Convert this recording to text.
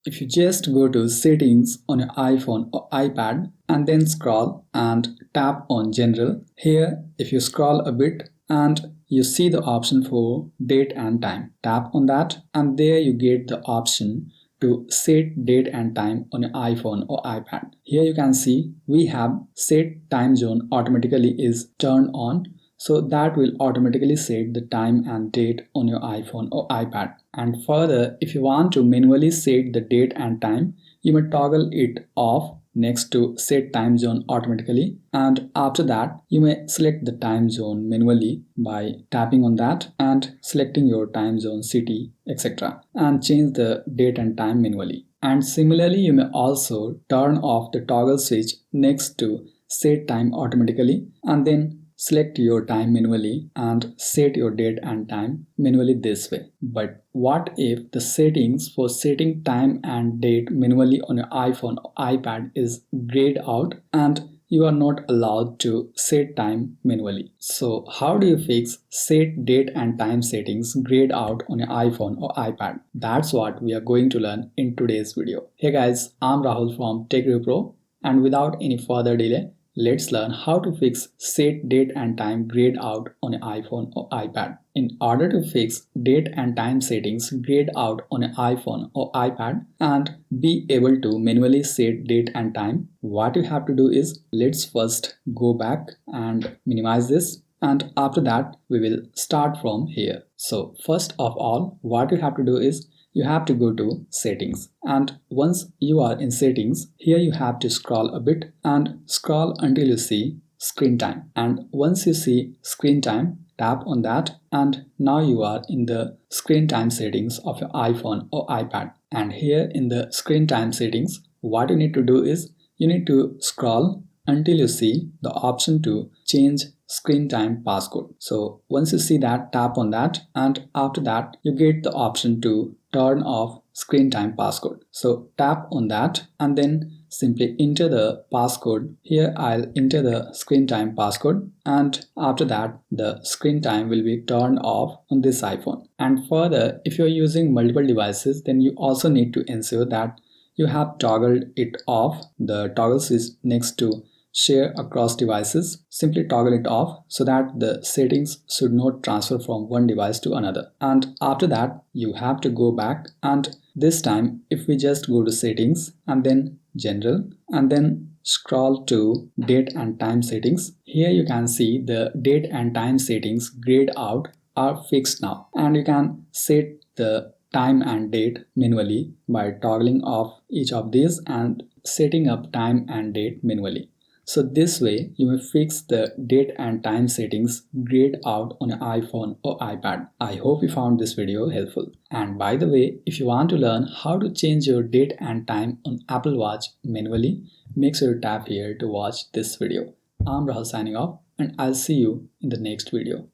If you just go to settings on your iPhone or iPad and then scroll and tap on general, here if you scroll a bit and you see the option for date and time, tap on that and there you get the option to set date and time on your iPhone or iPad. Here you can see we have set time zone automatically is turned on, so that will automatically set the time and date on your iPhone or iPad. And further, if you want to manually set the date and time, you may toggle it off next to set time zone automatically, and after that you may select the time zone manually by tapping on that and selecting your time zone, city, etc., and change the date and time manually. And similarly, you may also turn off the toggle switch next to set time automatically and then select your time manually and set your date and time manually this way. But what if the settings for setting time and date manually on your iPhone or iPad is grayed out and you are not allowed to set time manually? So how do you fix set date and time settings grayed out on your iPhone or iPad? That's what we are going to learn in today's video. Hey guys, I'm Rahul from Tech Review Pro, and without any further delay, let's learn how to fix set date and time grayed out on an iPhone or iPad. In order to fix date and time settings grayed out on an iPhone or iPad and be able to manually set date and time, what you have to do is, let's first go back and minimize this, and after that we will start from here. So first of all, what you have to do is you have to go to settings, and once you are in settings, here you have to scroll a bit and scroll until you see screen time, and once you see screen time, tap on that and now you are in the screen time settings of your iPhone or iPad. And here in the screen time settings, what you need to do is you need to scroll until you see the option to change screen time passcode. So once you see that, tap on that, and after that you get the option to turn off screen time passcode. So tap on that and then simply enter the passcode. Here I'll enter the screen time passcode, and after that the screen time will be turned off on this iPhone. And further, if you're using multiple devices, then you also need to ensure that you have toggled it off. The toggle switch next to share across devices, simply toggle it off so that the settings should not transfer from one device to another. And after that you have to go back, and this time if we just go to settings and then general and then scroll to date and time settings, here you can see the date and time settings grayed out are fixed now, and you can set the time and date manually by toggling off each of these and setting up time and date manually. So this way you may fix the date and time settings grayed out on your iPhone or iPad. I hope you found this video helpful. And by the way, if you want to learn how to change your date and time on Apple Watch manually, make sure to tap here to watch this video. I'm Rahul signing off, and I'll see you in the next video.